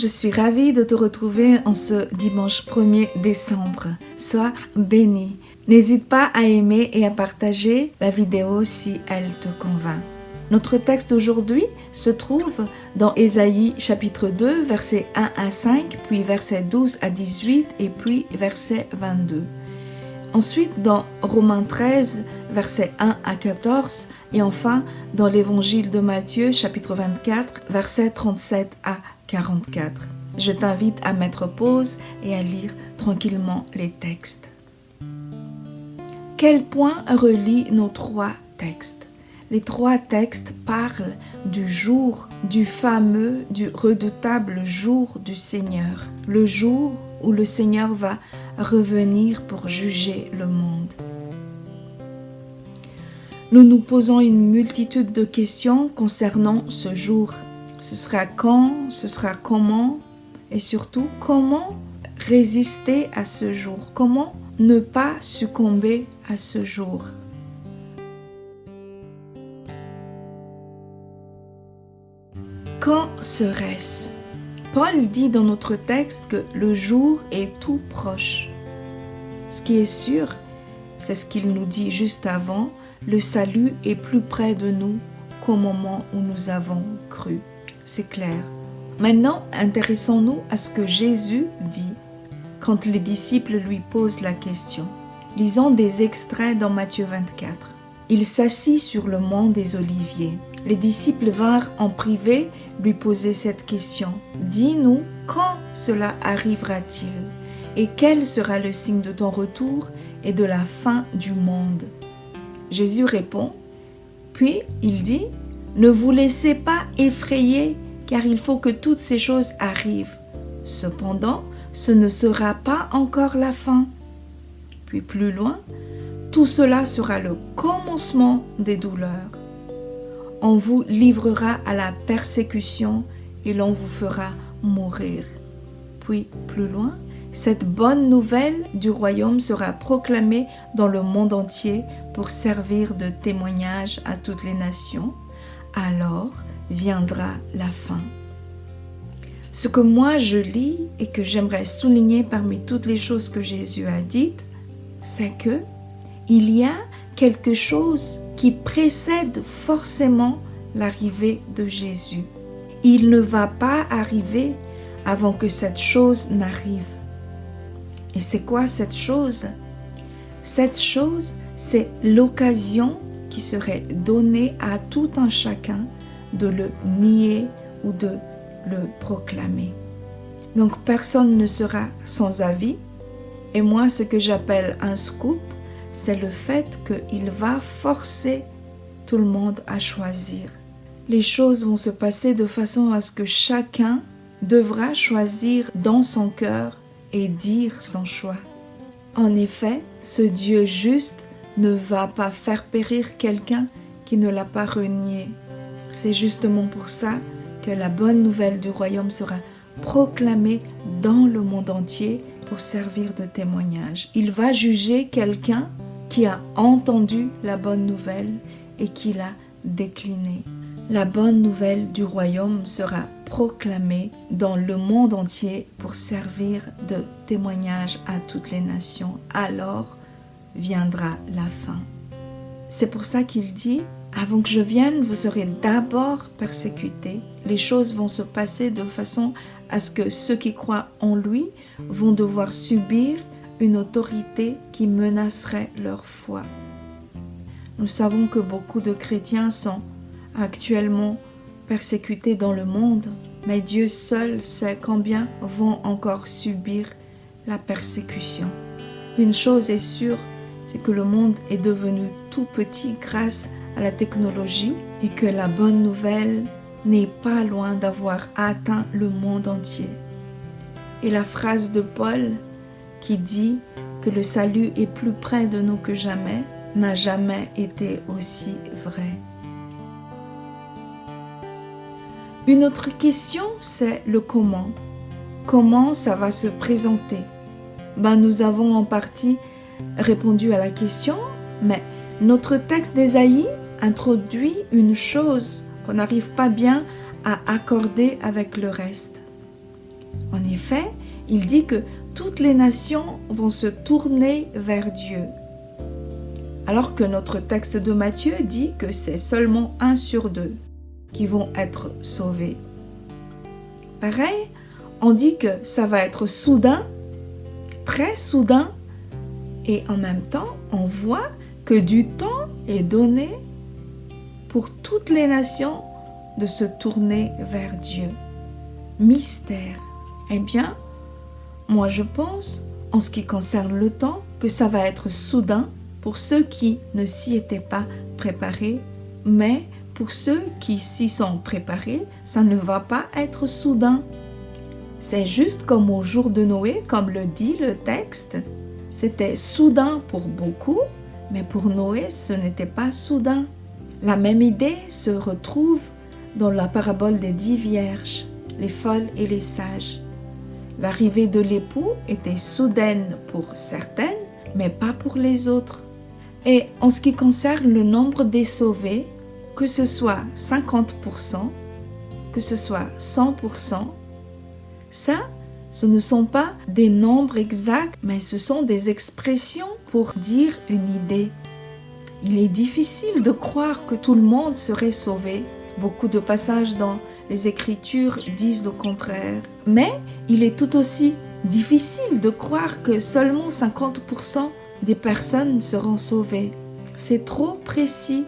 je suis ravie de te retrouver en ce dimanche 1er décembre. Sois béni. N'hésite pas à aimer et à partager la vidéo si elle te convainc. Notre texte aujourd'hui se trouve dans Ésaïe chapitre 2, versets 1 à 5, puis versets 12 à 18 et puis verset 22. Ensuite dans Romains 13, versets 1 à 14 et enfin dans l'évangile de Matthieu chapitre 24, versets 37 à 44. Je t'invite à mettre pause et à lire tranquillement les textes. Quel point relie nos trois textes? Les trois textes parlent du jour, du fameux, du redoutable jour du Seigneur. Le jour où le Seigneur va revenir pour juger le monde. Nous nous posons une multitude de questions concernant ce jour. Ce sera quand, ce sera comment, et surtout comment résister à ce jour, comment ne pas succomber à ce jour. Quand serait-ce? Paul dit dans notre texte que le jour est tout proche. Ce qui est sûr, c'est ce qu'il nous dit juste avant, le salut est plus près de nous qu'au moment où nous avons cru. C'est clair. Maintenant, intéressons-nous à ce que Jésus dit quand les disciples lui posent la question. Lisons des extraits dans Matthieu 24. Il s'assit sur le mont des Oliviers. Les disciples vinrent en privé lui poser cette question. Dis-nous, quand cela arrivera-t-il? Et quel sera le signe de ton retour et de la fin du monde? Jésus répond, puis il dit, ne vous laissez pas effrayer, car il faut que toutes ces choses arrivent. Cependant, ce ne sera pas encore la fin. Puis plus loin, tout cela sera le commencement des douleurs. On vous livrera à la persécution et l'on vous fera mourir. Puis plus loin, cette bonne nouvelle du royaume sera proclamée dans le monde entier pour servir de témoignage à toutes les nations. Alors viendra la fin. Ce que moi je lis et que j'aimerais souligner parmi toutes les choses que Jésus a dites, c'est que il y a quelque chose qui précède forcément l'arrivée de Jésus. Il ne va pas arriver avant que cette chose n'arrive. Et c'est quoi cette chose? Cette chose, c'est l'occasion qui serait donnée à tout un chacun de le nier ou de le proclamer. Donc personne ne sera sans avis. Et moi, ce que j'appelle un scoop, c'est le fait qu'il va forcer tout le monde à choisir. Les choses vont se passer de façon à ce que chacun devra choisir dans son cœur et dire son choix. En effet, ce Dieu juste ne va pas faire périr quelqu'un qui ne l'a pas renié. C'est justement pour ça que la bonne nouvelle du royaume sera proclamée dans le monde entier pour servir de témoignage. Il va juger quelqu'un qui a entendu la bonne nouvelle et qui l'a déclinée. La bonne nouvelle du royaume sera proclamée dans le monde entier pour servir de témoignage à toutes les nations. Alors viendra la fin. C'est pour ça qu'il dit, avant que je vienne, vous serez d'abord persécutés. Les choses vont se passer de façon à ce que ceux qui croient en lui vont devoir subir une autorité qui menacerait leur foi. Nous savons que beaucoup de chrétiens sont actuellement persécutés dans le monde, mais Dieu seul sait combien vont encore subir la persécution. Une chose est sûre, c'est que le monde est devenu tout petit grâce à la technologie et que la bonne nouvelle n'est pas loin d'avoir atteint le monde entier. Et la phrase de Paul qui dit que le salut est plus près de nous que jamais n'a jamais été aussi vraie. Une autre question, c'est le comment. Comment ça va se présenter? Nous avons en partie répondu à la question, mais notre texte d'Ésaïe introduit une chose qu'on n'arrive pas bien à accorder avec le reste. En effet, il dit que toutes les nations vont se tourner vers Dieu. Alors que notre texte de Matthieu dit que c'est seulement 1 sur 2 qui vont être sauvés. Pareil, on dit que ça va être soudain, très soudain, et en même temps, on voit que du temps est donné pour toutes les nations de se tourner vers Dieu. Mystère. Eh bien, moi je pense, en ce qui concerne le temps, que ça va être soudain pour ceux qui ne s'y étaient pas préparés, mais pour ceux qui s'y sont préparés, ça ne va pas être soudain. C'est juste comme au jour de Noé, comme le dit le texte. C'était soudain pour beaucoup, mais pour Noé, ce n'était pas soudain. La même idée se retrouve dans la parabole des 10 vierges, les folles et les sages. L'arrivée de l'époux était soudaine pour certaines, mais pas pour les autres. Et en ce qui concerne le nombre des sauvés, que ce soit 50%, que ce soit 100%, ça, ce ne sont pas des nombres exacts, mais ce sont des expressions pour dire une idée. Il est difficile de croire que tout le monde serait sauvé. Beaucoup de passages dans les Écritures disent le contraire. Mais il est tout aussi difficile de croire que seulement 50% des personnes seront sauvées. C'est trop précis.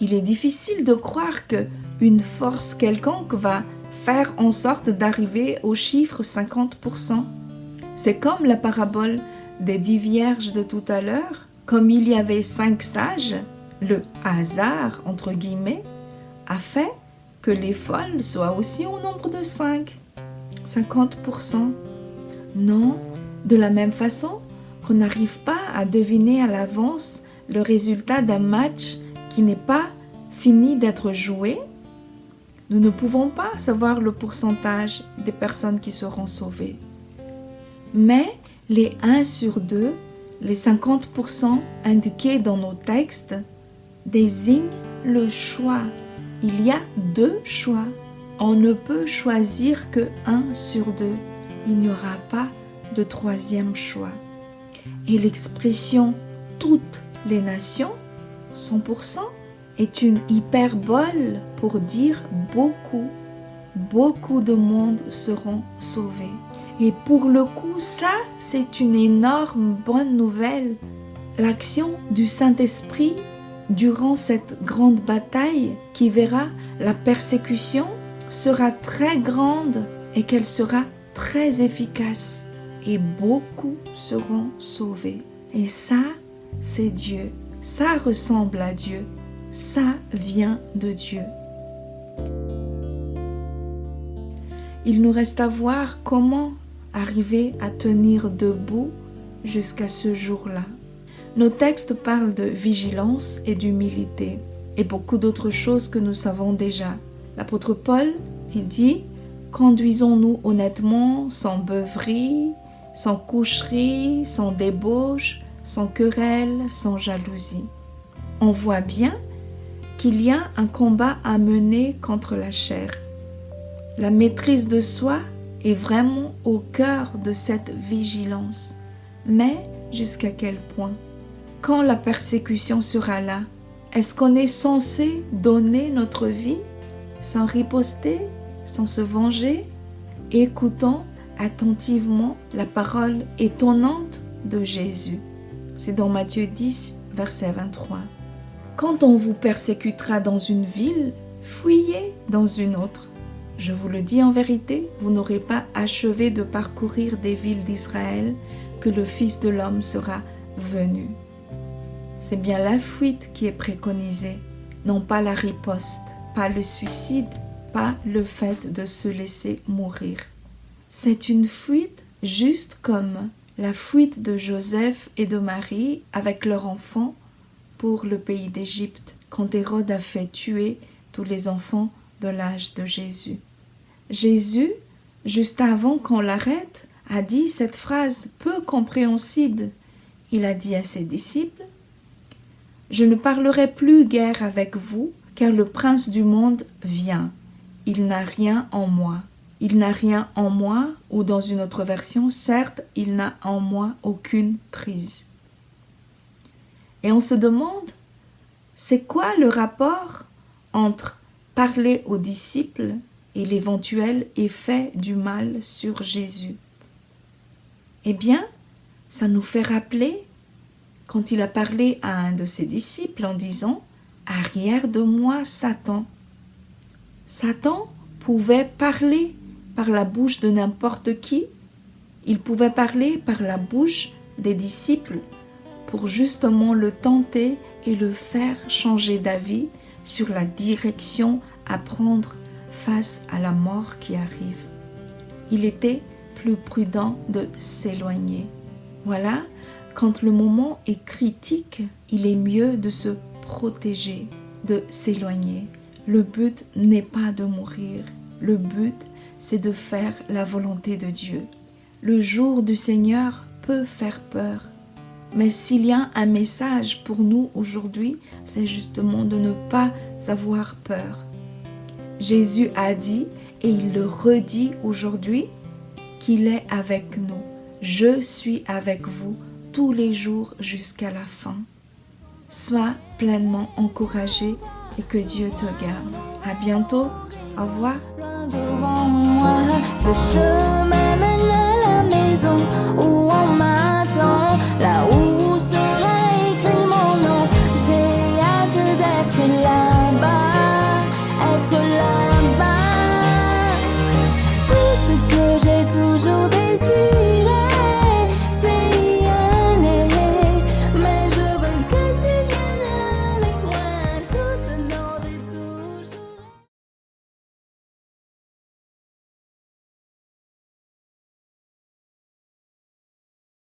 Il est difficile de croire qu'une force quelconque va faire en sorte d'arriver au chiffre 50%. C'est comme la parabole des 10 vierges de tout à l'heure. Comme il y avait 5 sages, le hasard, entre guillemets, a fait que les folles soient aussi au nombre de 5. 50%. Non, de la même façon qu'on n'arrive pas à deviner à l'avance le résultat d'un match qui n'est pas fini d'être joué, nous ne pouvons pas savoir le pourcentage des personnes qui seront sauvées. Mais les 1 sur 2, les 50% indiqués dans nos textes, désignent le choix. Il y a 2 choix. On ne peut choisir que 1 sur 2. Il n'y aura pas de 3e choix. Et l'expression « toutes les nations », 100%, est une hyperbole pour dire beaucoup de monde seront sauvés. Et pour le coup, ça, c'est une énorme bonne nouvelle. L'action du Saint-Esprit durant cette grande bataille qui verra la persécution sera très grande et qu'elle sera très efficace. Et beaucoup seront sauvés. Et ça, c'est Dieu. Ça ressemble à Dieu. Ça vient de Dieu. Il nous reste à voir comment arriver à tenir debout jusqu'à ce jour-là. Nos textes parlent de vigilance et d'humilité et beaucoup d'autres choses que nous savons déjà. L'apôtre Paul dit « Conduisons-nous honnêtement, sans beuverie, sans coucherie, sans débauche, sans querelle, sans jalousie. » On voit bien qu'il y a un combat à mener contre la chair. La maîtrise de soi est vraiment au cœur de cette vigilance. Mais jusqu'à quel point? Quand la persécution sera là, est-ce qu'on est censé donner notre vie sans riposter, sans se venger? Écoutons attentivement la parole étonnante de Jésus. C'est dans Matthieu 10, verset 23. Quand on vous persécutera dans une ville, fuyez dans une autre. Je vous le dis en vérité, vous n'aurez pas achevé de parcourir des villes d'Israël que le Fils de l'homme sera venu. C'est bien la fuite qui est préconisée, non pas la riposte, pas le suicide, pas le fait de se laisser mourir. C'est une fuite juste comme la fuite de Joseph et de Marie avec leur enfant pour le pays d'Égypte, quand Hérode a fait tuer tous les enfants de l'âge de Jésus. Jésus, juste avant qu'on l'arrête, a dit cette phrase peu compréhensible. Il a dit à ses disciples « Je ne parlerai plus guère avec vous, car le prince du monde vient. Il n'a rien en moi. il n'a rien en moi, ou dans une autre version, certes, il n'a en moi aucune prise. Et on se demande, c'est quoi le rapport entre parler aux disciples et l'éventuel effet du mal sur Jésus? Eh bien, ça nous fait rappeler quand il a parlé à un de ses disciples en disant « Arrière de moi, Satan ». Satan pouvait parler par la bouche de n'importe qui. Il pouvait parler par la bouche des disciples pour justement le tenter et le faire changer d'avis sur la direction à prendre face à la mort qui arrive. Il était plus prudent de s'éloigner. Voilà, quand le moment est critique, il est mieux de se protéger, de s'éloigner. Le but n'est pas de mourir, le but c'est de faire la volonté de Dieu. Le jour du Seigneur peut faire peur, mais s'il y a un message pour nous aujourd'hui, c'est justement de ne pas avoir peur. Jésus a dit, et il le redit aujourd'hui, qu'il est avec nous. Je suis avec vous tous les jours jusqu'à la fin. Sois pleinement encouragé et que Dieu te garde. À bientôt. Au revoir. Loin devant moi, ce chemin